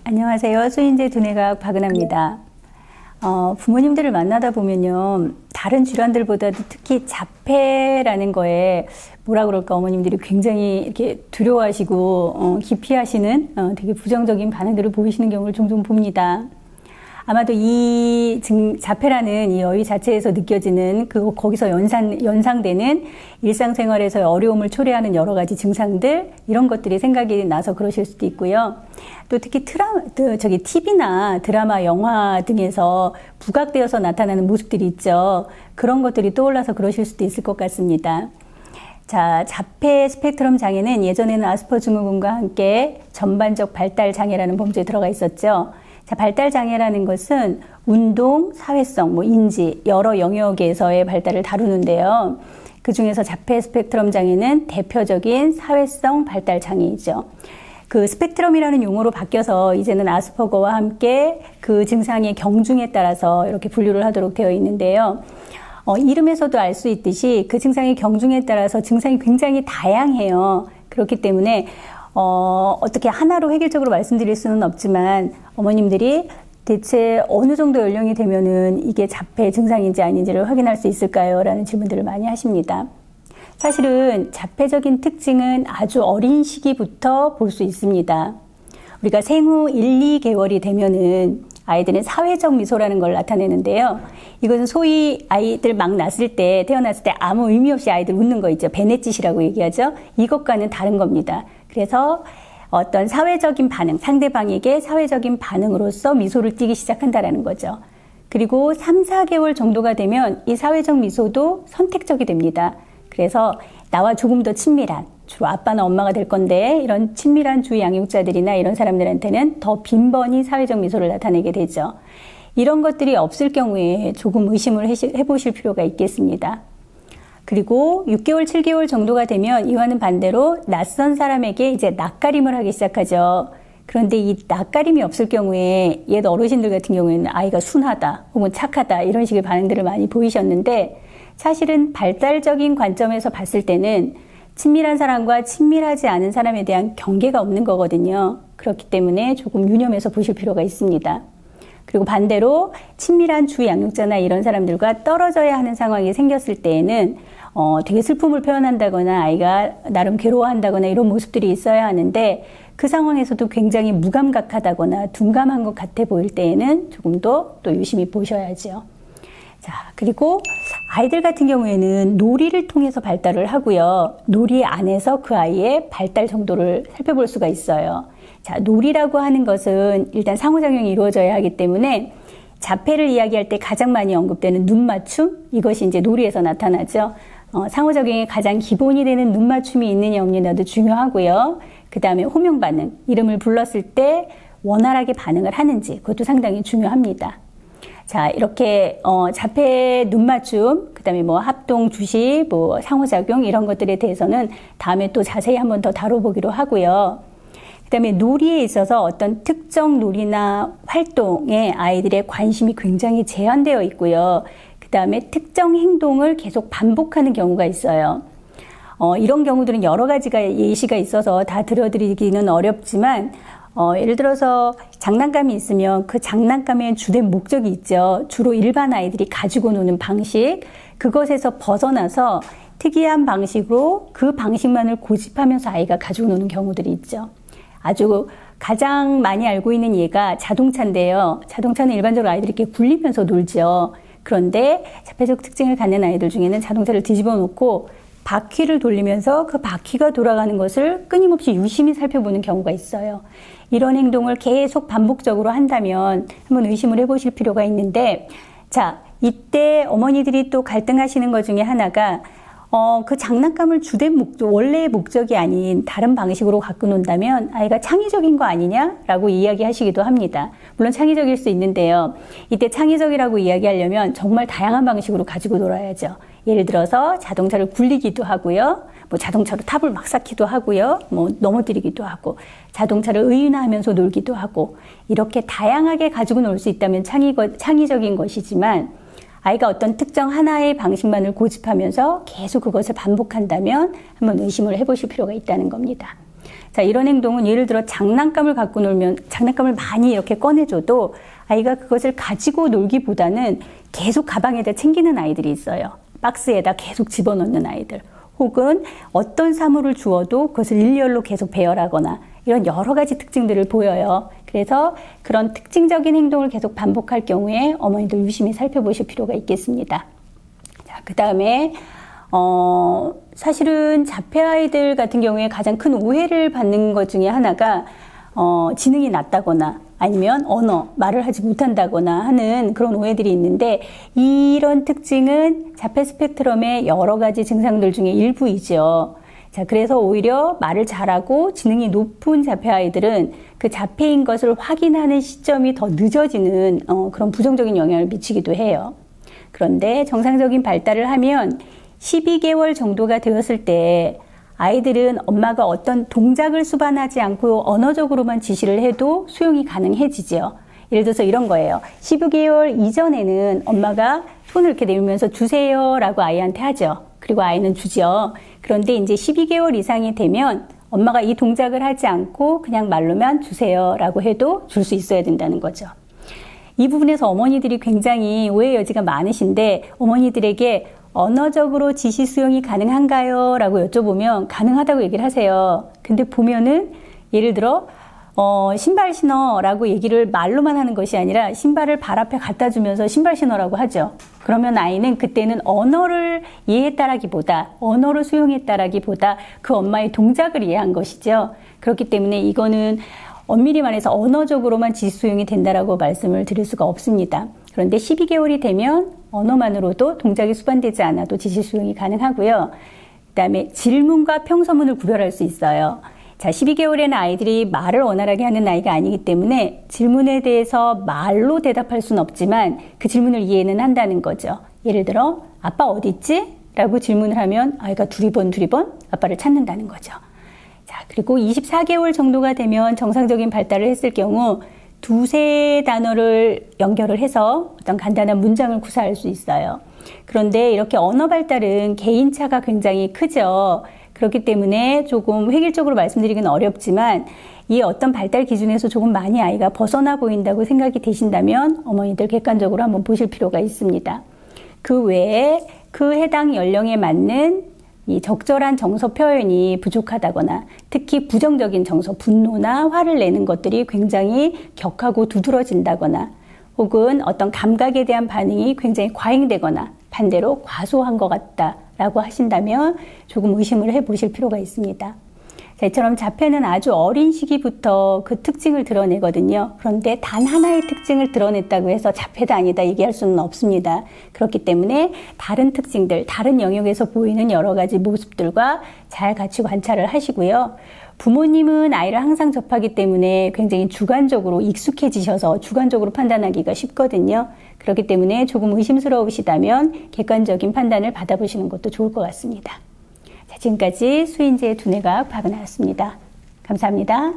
안녕하세요. 수인제 두뇌과학 박은하입니다. 부모님들을 만나다 보면요, 다른 질환들보다도 특히 자폐라는 거에 뭐라 그럴까 어머님들이 굉장히 이렇게 두려워하시고 기피하시는 되게 부정적인 반응들을 보이시는 경우를 종종 봅니다. 아마도 이 자폐라는 이 어휘 자체에서 느껴지는 거기서 연상되는 일상생활에서의 어려움을 초래하는 여러 가지 증상들, 이런 것들이 생각이 나서 그러실 수도 있고요. 또 특히 TV나 드라마, 영화 등에서 부각되어서 나타나는 모습들이 있죠. 그런 것들이 떠올라서 그러실 수도 있을 것 같습니다. 자, 자폐 스펙트럼 장애는 예전에는 아스퍼 증후군과 함께 전반적 발달 장애라는 범주에 들어가 있었죠. 자, 발달 장애라는 것은 운동, 사회성, 인지 여러 영역에서의 발달을 다루는데요. 그 중에서 자폐 스펙트럼 장애는 대표적인 사회성 발달 장애이죠. 그 스펙트럼이라는 용어로 바뀌어서 이제는 아스퍼거와 함께 그 증상의 경중에 따라서 이렇게 분류를 하도록 되어 있는데요. 이름에서도 알 수 있듯이 그 증상의 경중에 따라서 증상이 굉장히 다양해요. 그렇기 때문에 어떻게 하나로 획일적으로 말씀드릴 수는 없지만 어머님들이 대체 어느 정도 연령이 되면은 이게 자폐 증상인지 아닌지를 확인할 수 있을까요? 라는 질문들을 많이 하십니다. 사실은 자폐적인 특징은 아주 어린 시기부터 볼 수 있습니다. 우리가 생후 1, 2개월이 되면은 아이들은 사회적 미소라는 걸 나타내는데요. 이것은 소위 아이들 막 태어났을 때 아무 의미 없이 아이들 웃는 거 있죠. 배냇짓이라고 얘기하죠. 이것과는 다른 겁니다. 그래서 어떤 사회적인 반응, 상대방에게 사회적인 반응으로서 미소를 띠기 시작한다라는 거죠. 그리고 3, 4개월 정도가 되면 이 사회적 미소도 선택적이 됩니다. 그래서 나와 조금 더 친밀한, 주로 아빠나 엄마가 될 건데 이런 친밀한 주 양육자들이나 이런 사람들한테는 더 빈번히 사회적 미소를 나타내게 되죠. 이런 것들이 없을 경우에 조금 의심을 해보실 필요가 있겠습니다. 그리고 6개월, 7개월 정도가 되면 이와는 반대로 낯선 사람에게 이제 낯가림을 하기 시작하죠. 그런데 이 낯가림이 없을 경우에 옛 어르신들 같은 경우에는 아이가 순하다 혹은 착하다 이런 식의 반응들을 많이 보이셨는데 사실은 발달적인 관점에서 봤을 때는 친밀한 사람과 친밀하지 않은 사람에 대한 경계가 없는 거거든요. 그렇기 때문에 조금 유념해서 보실 필요가 있습니다. 그리고 반대로 친밀한 주 양육자나 이런 사람들과 떨어져야 하는 상황이 생겼을 때에는 되게 슬픔을 표현한다거나 아이가 나름 괴로워한다거나 이런 모습들이 있어야 하는데 그 상황에서도 굉장히 무감각하다거나 둔감한 것 같아 보일 때에는 조금 더 또 유심히 보셔야죠. 자, 그리고 아이들 같은 경우에는 놀이를 통해서 발달을 하고요. 놀이 안에서 그 아이의 발달 정도를 살펴볼 수가 있어요. 자, 놀이라고 하는 것은 일단 상호작용이 이루어져야 하기 때문에 자폐를 이야기할 때 가장 많이 언급되는 눈맞춤, 이것이 이제 놀이에서 나타나죠. 상호작용의 가장 기본이 되는 눈맞춤이 있느냐 없느냐도 중요하고요. 그 다음에 호명 반응, 이름을 불렀을 때 원활하게 반응을 하는지, 그것도 상당히 중요합니다. 자, 이렇게 자폐 눈맞춤, 그 다음에 합동 주시, 상호작용 이런 것들에 대해서는 다음에 또 자세히 한번 더 다뤄보기로 하고요. 그 다음에 놀이에 있어서 어떤 특정 놀이나 활동에 아이들의 관심이 굉장히 제한되어 있고요. 그 다음에 특정 행동을 계속 반복하는 경우가 있어요. 이런 경우들은 여러 가지가 예시가 있어서 다 들어드리기는 어렵지만 예를 들어서 장난감이 있으면 그 장난감의 주된 목적이 있죠. 주로 일반 아이들이 가지고 노는 방식, 그것에서 벗어나서 특이한 방식으로 그 방식만을 고집하면서 아이가 가지고 노는 경우들이 있죠. 아주 가장 많이 알고 있는 예가 자동차인데요. 자동차는 일반적으로 아이들이 이렇게 굴리면서 놀죠. 그런데 자폐적 특징을 갖는 아이들 중에는 자동차를 뒤집어 놓고 바퀴를 돌리면서 그 바퀴가 돌아가는 것을 끊임없이 유심히 살펴보는 경우가 있어요. 이런 행동을 계속 반복적으로 한다면 한번 의심을 해보실 필요가 있는데, 자, 이때 어머니들이 또 갈등하시는 것 중에 하나가 그 장난감을 주된 원래의 목적이 아닌 다른 방식으로 갖고 논다면 아이가 창의적인 거 아니냐라고 이야기하시기도 합니다. 물론 창의적일 수 있는데요. 이때 창의적이라고 이야기하려면 정말 다양한 방식으로 가지고 놀아야죠. 예를 들어서 자동차를 굴리기도 하고요. 자동차로 탑을 막 쌓기도 하고요. 넘어뜨리기도 하고, 자동차를 의인화하면서 놀기도 하고, 이렇게 다양하게 가지고 놀 수 있다면 창의적인 것이지만 아이가 어떤 특정 하나의 방식만을 고집하면서 계속 그것을 반복한다면 한번 의심을 해보실 필요가 있다는 겁니다. 자, 이런 행동은 예를 들어 장난감을 갖고 놀면 장난감을 많이 이렇게 꺼내줘도 아이가 그것을 가지고 놀기보다는 계속 가방에다 챙기는 아이들이 있어요. 박스에다 계속 집어넣는 아이들. 혹은 어떤 사물을 주어도 그것을 일렬로 계속 배열하거나 이런 여러 가지 특징들을 보여요. 그래서 그런 특징적인 행동을 계속 반복할 경우에 어머니들 유심히 살펴보실 필요가 있겠습니다. 자, 그 다음에 사실은 자폐 아이들 같은 경우에 가장 큰 오해를 받는 것 중에 하나가 지능이 낮다거나 아니면 말을 하지 못한다거나 하는 그런 오해들이 있는데, 이런 특징은 자폐 스펙트럼의 여러 가지 증상들 중에 일부이죠. 자, 그래서 오히려 말을 잘하고 지능이 높은 자폐 아이들은 그 자폐인 것을 확인하는 시점이 더 늦어지는 그런 부정적인 영향을 미치기도 해요. 그런데 정상적인 발달을 하면 12개월 정도가 되었을 때 아이들은 엄마가 어떤 동작을 수반하지 않고 언어적으로만 지시를 해도 수용이 가능해지죠. 예를 들어서 이런 거예요. 12개월 이전에는 엄마가 손을 이렇게 내밀면서 주세요 라고 아이한테 하죠. 그리고 아이는 주죠. 그런데 이제 12개월 이상이 되면 엄마가 이 동작을 하지 않고 그냥 말로만 주세요 라고 해도 줄 수 있어야 된다는 거죠. 이 부분에서 어머니들이 굉장히 오해 여지가 많으신데, 어머니들에게 언어적으로 지시 수용이 가능한가요? 라고 여쭤보면 가능하다고 얘기를 하세요. 근데 보면은 예를 들어 신발 신어 라고 얘기를 말로만 하는 것이 아니라 신발을 발 앞에 갖다 주면서 신발 신어라고 하죠. 그러면 아이는 그때는 언어를 이해했다라기보다, 언어를 수용했다라기보다 그 엄마의 동작을 이해한 것이죠. 그렇기 때문에 이거는 엄밀히 말해서 언어적으로만 지시 수용이 된다라고 말씀을 드릴 수가 없습니다. 그런데 12개월이 되면 언어만으로도 동작이 수반되지 않아도 지시 수용이 가능하고요. 그 다음에 질문과 평서문을 구별할 수 있어요. 자, 12개월에는 아이들이 말을 원활하게 하는 나이가 아니기 때문에 질문에 대해서 말로 대답할 수는 없지만 그 질문을 이해는 한다는 거죠. 예를 들어 아빠 어디 있지? 라고 질문을 하면 아이가 두리번 아빠를 찾는다는 거죠. 자, 그리고 24개월 정도가 되면 정상적인 발달을 했을 경우 두세 단어를 연결을 해서 어떤 간단한 문장을 구사할 수 있어요. 그런데 이렇게 언어 발달은 개인차가 굉장히 크죠. 그렇기 때문에 조금 획일적으로 말씀드리기는 어렵지만 이 어떤 발달 기준에서 조금 많이 아이가 벗어나 보인다고 생각이 되신다면 어머니들 객관적으로 한번 보실 필요가 있습니다. 그 외에 그 해당 연령에 맞는 이 적절한 정서 표현이 부족하다거나 특히 부정적인 정서, 분노나 화를 내는 것들이 굉장히 격하고 두드러진다거나 혹은 어떤 감각에 대한 반응이 굉장히 과잉되거나 반대로 과소한 것 같다라고 하신다면 조금 의심을 해보실 필요가 있습니다. 자, 이처럼 자폐는 아주 어린 시기부터 그 특징을 드러내거든요. 그런데 단 하나의 특징을 드러냈다고 해서 자폐다 아니다 얘기할 수는 없습니다. 그렇기 때문에 다른 특징들, 다른 영역에서 보이는 여러 가지 모습들과 잘 같이 관찰을 하시고요. 부모님은 아이를 항상 접하기 때문에 굉장히 주관적으로 익숙해지셔서 주관적으로 판단하기가 쉽거든요. 그렇기 때문에 조금 의심스러우시다면 객관적인 판단을 받아보시는 것도 좋을 것 같습니다. 자, 지금까지 수인지의 두뇌과학 박은하였습니다. 감사합니다.